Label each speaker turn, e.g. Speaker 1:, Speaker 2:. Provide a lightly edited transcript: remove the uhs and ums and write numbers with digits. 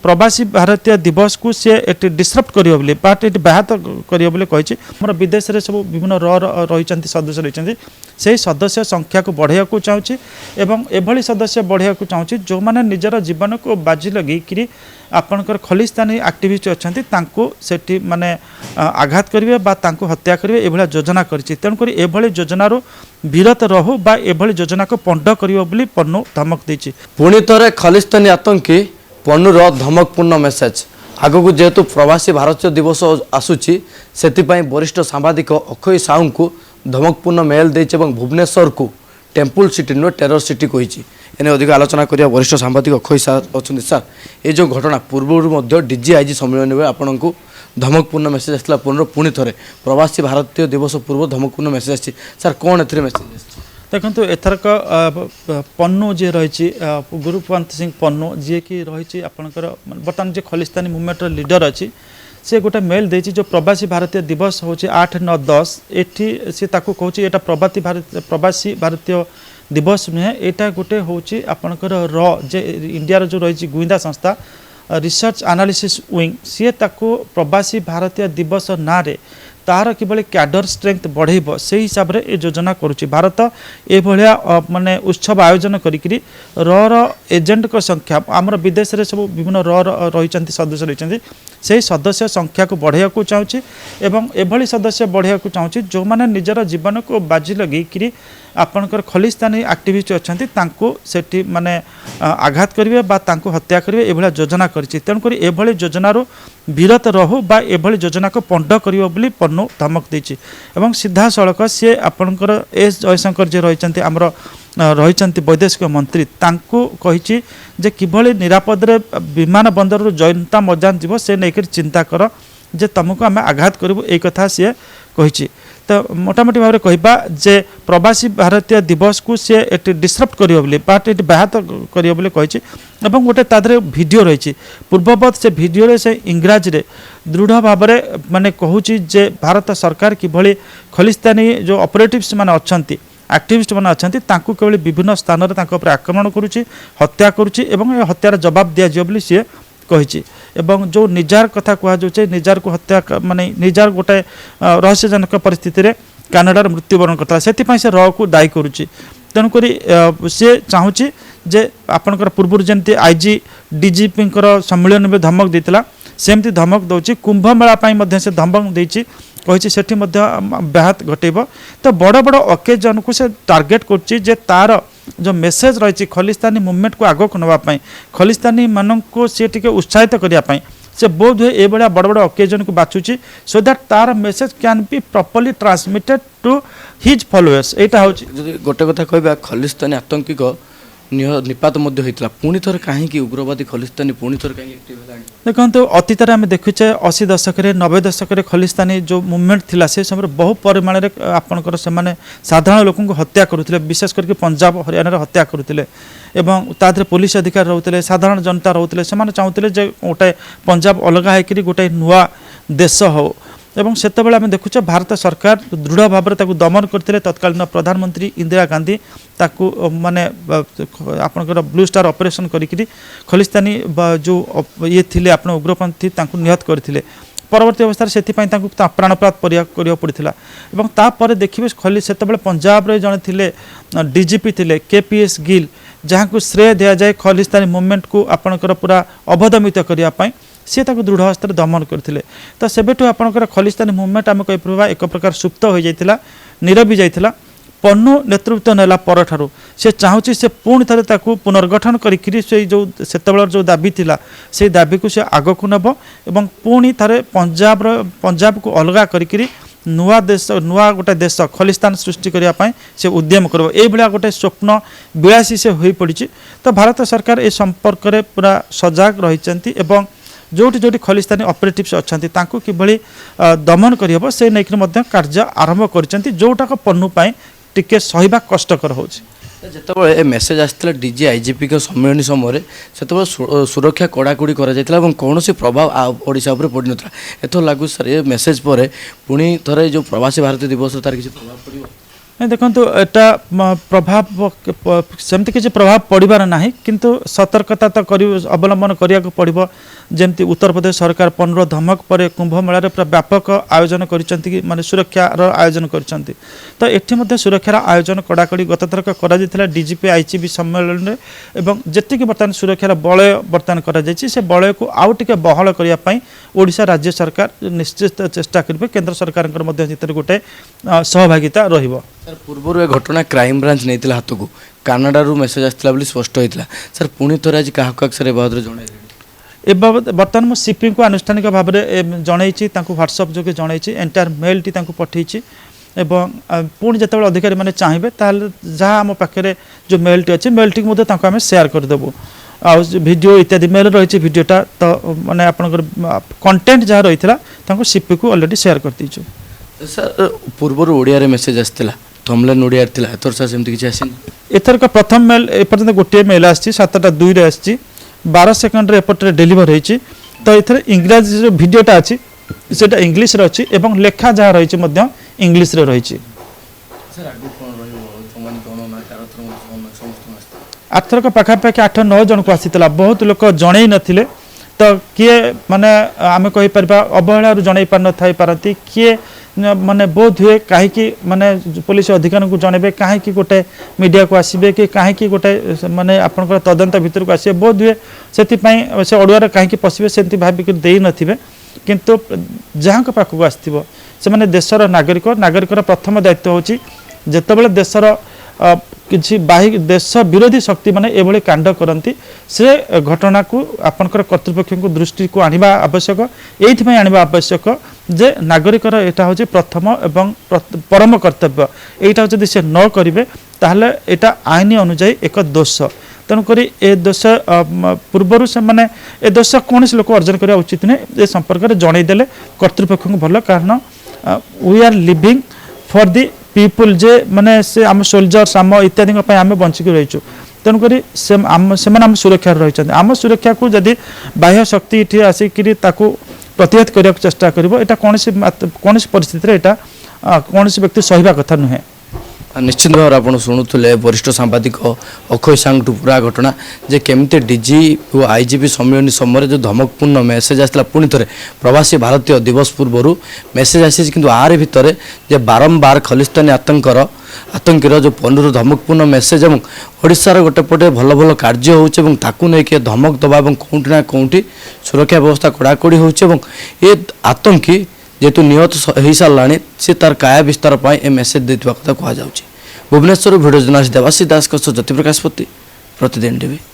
Speaker 1: प्रवासी भारतीय दिवस को सी एटी डिस्टर्ब करियो बोली बाट एटी व्याहत करियो बोली कहिछि हमर विदेश रे सब विभिन्न रही सदस्य रही से सदस्य संख्या को बढ़ाया को चाहूँगी एवं एभली सदस्य बढ़ाया को चाहूँगी जो मैंने निजर जीवन को बाजी लगे आपणकर खलिस्तानी एक्टिविस्ट अच्छा सेठी माने आघात करेंगे हत्या करेंगे ये योजना करी तेणुक एभली योजनार विरत रहू बा एभली योजना को पंड कर पन्नू धमक देछि।
Speaker 2: पुणी थे खलिस्तानी आतंकी पन्नूर धमकपूर्ण मेसेज आगक जेहेतु प्रवासी भारतीय दिवस आसूची से वरिष्ठ सांबादिक अक्षय साहू को धमकपूर्ण मेल देछि एवं भुवनेश्वर को टेम्पल सिटी नुह टेरर सिटी कही एने अधिक आलोचना करिया वरिष्ठ सांबादिक अक्षय साहू अच्छा सर ये जो घटना पूर्व डीजीआईजी सम्मेलन में आपण को धमकपूर्ण मेसेज आसला पुणी थे प्रवासी भारतीय दिवस पूर्व धमकपूर्ण मेसेज आसी सर कौन ए मेसेज
Speaker 1: देखो एथरक पन्नू जी रही गुरुपवंत सिंह पन्नू जी कि रही आपंकर बर्तमान जो खलिस्तानी मुवमेंट लीडर अच्छी से गोटे मेल देछि जो प्रवासी भारतीय दिवस हूँ 8, 9, 10 एठी सी ताकू कहूँ एटा प्रवासी भारतीय दिवस नुहे एटा गोटे हूँ आपणकर जे इंडिया जो रही गुइंदा संस्था रिसर्च एनालिसिस विंग सी ताकू प्रवासी भारतीय दिवस ना रे तार किभली कैडर स्ट्रेंथ बढ़ेब से हिसाब से ये योजना करुच्ची भारत ये माने उत्सव आयोजन करी एजेंट को संख्या आमर विदेश रे सब विभिन्न रही सदस्य रही से सदस्य संख्या को बढ़ाया को चाहूँगी एवं एभली सदस्य बढ़ाया को चाहूँगी जो मैंने निजर जीवन को बाजी लगे आपणकर खलिस्तानी एक्टिविस्ट अच्छा सेठी माने आघात करेंगे हत्या करेंगे ये योजना करी तेणुक एभली योजनार विरत रहू बा एभली योजना को पंड कर पन्नू धमक देछि एवं सीधा सड़क सी आपणकर एस जयशंकर जी रही आमर रही वैदेशिक मंत्री तांको कही जे किभली निरापद विमान बंदर जयंता मजान जीव से नहीं चिंता कर जे तुमको आम आघात करूँ एक कथा सी कही तो मोटामोटी भाव में कहबा जे प्रवासी भारतीय दिवस को सी एटी डिस्टर्ब करियो बोली बाट एटी व्याहत करियो बोली कही एवं गोटे तादरे वीडियो रही पूर्ववत से वीडियो रे से इंग्राजी रे दृढ़ भाव में माने कहूँ जे भारत सरकार किभली खलिस्तानी जो ऑपरेटिव्स माने अछंती एक्टिविस्ट मैंने अच्छा केवल विभिन्न स्थान में आक्रमण करुच्ची हत्या करुच्ची एवं हत्यार जवाब दिज्व सी कही एवं जो निजार कथा कहुचे निजार को हत्या माने निजार गोटे रहस्यजनक परिस्थिति रे कानाडार मृत्युवरण करता से रॉ को दायी करुच्ची तेणुक सी चाहूँगी जे आपणकर पूर्व जमी आईजी डीजीपी सम्मेलन में धमक देता सेमती धमक दौर कुंभमेला से धमक देती कही सेठी व्याहत घटेब तो बड़ बड़ ओकेजन को से टार्गेट कर तार जो मेसेज रही खलिस्तानी मुवमेंट को आगक नापी खलिस्तानी मानक को सी टे उत्साहित करने से बोध हुए ये बड़ा बड़ बड़ ओकेजन को बाछुची सो दैट तार message can be properly transmitted to his followers एटा हो
Speaker 2: गोटे कथा कहबा खलिस्तानी आतंकी को निपात होता पुणी थर कहीं उग्रवादी खलिस्तानी पुणी थर कहीं
Speaker 1: देखो अतीत आम देखुचे 80 दशक 90 दशक खलिस्तानी जो मुवमेंट थिला से समय बहु परिमाण में आपणकर से साधारण लोक हत्या करुले विशेष करके पंजाब हरियाणा हत्या करुले एवं तादरे पुलिस अधिकारी रोते साधारण जनता रोते से चाहूले गोटे पंजाब अलग होकर गोटे नुआ देश हो एवं सेतबेले आम देखुचे भारत सरकार दृढ़ भाव में दमन करते तत्कालीन प्रधानमंत्री इंदिरा गांधी ताकू माने आपणकर ब्लू स्टार ऑपरेशन करी खलिस्तानी जो ये थिले आपण उग्रपंथी तांकू निहत करथिले परवर्ती अवस्था से प्राणपात करिया पड़ता एवं तापर देखिए खली सेतबेले पंजाब रे जने थिले डीजीपी थिले केपीएस गिल जहाँ को श्रेय दिया जाए खलिस्तानी मुवमेंट को आपणकर पूरा अवदमित करने सी दृढ़ हस्तर दमन करते तो सेबेठू आपणकर खलिस्तानी मुवमेंट आम कह एक प्रकार सुप्त हो जाता नीरवी जाता पन्नू नेतृत्व नेला पर ठारू से चाहूँगी से पुणी थे ताकू पुनर्गठन करी से जो सेतबेलर जो दाबी थिला से दाबी को से आग को नब एवं पुणी थे पंजाब को अलग करी नुआ देश नुआ गोटे देश खलिस्तान सृष्टि करने से उद्यम कर ये गोटे स्वप्न विलासी से हो पड़ी तो भारत सरकार ए संपर्क में पूरा सजग रही जोटी जोटी खलिस्तानी ऑपरेटिव्स अच्छा किभली दमन करहब से नहीं कार्य आरंभ कर जोटाक पन्नूपाई टिके सहिबा कष्टकर हो
Speaker 2: जिते मेसेज आसाला डीजी आईजीपी के सम्मेलन समय से सुरक्षा कड़ाकड़ी कर कौन प्रभाव ओडिशा उपर पड़ ना एथ लगू सर ये मेसेज पर पुणी थे जो प्रवासी भारतीय दिवस तार किसी प्रभाव पड़ो
Speaker 1: नहीं देखो एटा प्रभाव सेमती किसी प्रभाव पड़बार ना किंतु सतर्कता तो अवलंबन करने पड़ो जमती उत्तर प्रदेश सरकार 15 धमक पर कुंभ मेलार पूरा व्यापक आयोजन कर माने सुरक्षार आयोजन कर तो ये सुरक्षार आयोजन कड़ाकड़ी गत थरक कर डीजीपी आईजीपी सम्मेलन में एवं जी बर्तमान सुरक्षार बलय बर्तमान कर बलय को आउ टे बहल करने ओडिशा राज्य सरकार निश्चित चेष्टा करेंगे केंद्र सरकार गोटे सहभागिता रहिबो।
Speaker 2: सर पूर्व ए घटना क्राइम ब्रांच नहीं हाथ को कानाडा मेसेज आसाला स्पष्ट होता सर पुणी थोड़े आज क्या ए बाबद जन
Speaker 1: ए बाबद बर्तमान मु सीपी को आनुष्ठानिक भाव में जनई व्हाट्सअप जो जनई एंटायर मेल टी पठे एवं पुणी जो अधिकारी मैंने चाहिए जहाँ आम पाखे जो मेल टी अच्छे मेल टी आम सेयार करदेबू आ वीडियो इत्यादि मेल रही वीडियोटा तो माने आपनकर कंटेंट जहाँ रही था सीपी को ऑलरेडी शेयर कर दीचु।
Speaker 2: सर पूर्व ओडिया मेसेज आसाला थमलेन ओडिया एथर सर सेमती किसी आसी
Speaker 1: एथर का प्रथम मेल एपर्यंत गोटे मेल आसी 7:02 रे आसी 12 सेकंड रे एपटे डेलीवर होईची तो एथर इंग्लिश जो वीडियोटा अच्छी सेटा इंग्लिश रे अच्छी एवं लेखा जहाँ रही मध्य इंग्लिश रे रही।
Speaker 2: सर आगु कोन रहिबो तमन कोन ना कारथर समस्त
Speaker 1: आथरक पाखापाखि 8-9 जन को आसीतला बहुत लोक जणै नथिले तो किए माने आमे कहि परबा अवहेला जणै पार न थाई पारती किए माने बोध हुए कहीं माने पुलिस अधिकारी को जनइबे कहीं गोटे मीडिया को आसबे कि कहीं गोटे माने आपनकर तदंत भीतर को आसबे बोध हुए से से अड़ुआर कहीं पशे से भाविक दे नथिबे किंतु जहाँ पाखक आसथिबो से माने देशर नागरिकर प्रथम दायित्व होची जेतेबेले देशर किसी बाहि देश विरोधी शक्ति माने एभली कांड करती से घटना को आपनकर कर्तृपक्ष को दृष्टि को आनिबा आवश्यक एइथिपई आनिबा आवश्यक जे नागरिकर एटा होची प्रथम एवं परम कर्तव्य एटा जदि से न करिवे ताहले एटा आईन अनुसार एक दोष तेणुक ए दोष पूर्वर से माने ए दोष कौन लोक अर्जन करने उचित नहीं ए संपर्क में जनईदेले कर्तृपक्ष को भल कारण we are living for the people जे माने से आम सोल्जर्स आम इत्यादि आम बंचिक रहीचु तेणुक से आम सुरक्षा रही आम सुरक्षा को जदि बाह्य शक्ति ये आसिक प्रतिहत करने चेष्टा कर कौन परिस्थिति कौन व्यक्ति सहिबा कथा नुहे।
Speaker 2: निश्चित भाव आप शुणुले वरिष्ठ सांबादिक अक्षय सांग पूरा घटना जे केमती डीजी और आईजीपी सम्मेलन समय जो धमकपूर्ण मेसेज आसाला पुणी थे प्रवासी भारतीय दिवस पूर्वर मेसेज आसी कि आर भितर जे बारंबार खलिस्तानी आतंकीर जो पन्नूर धमकपूर्ण मेसेज और ओडिशार गोटे पटे भल भल कार्य होके धमक दबा कौटी ना कौटी सुरक्षा व्यवस्था कड़ाकड़ी हो आतंकी जेतु निहत हो सारा सी तार काया विस्तार पर ए मेसेज देता कथा कहुच्छे। भुवनेश्वर भिडियो जर्नलिस्ट देवासी दास ज्योति प्रकाश प्रतिदिन टीवी।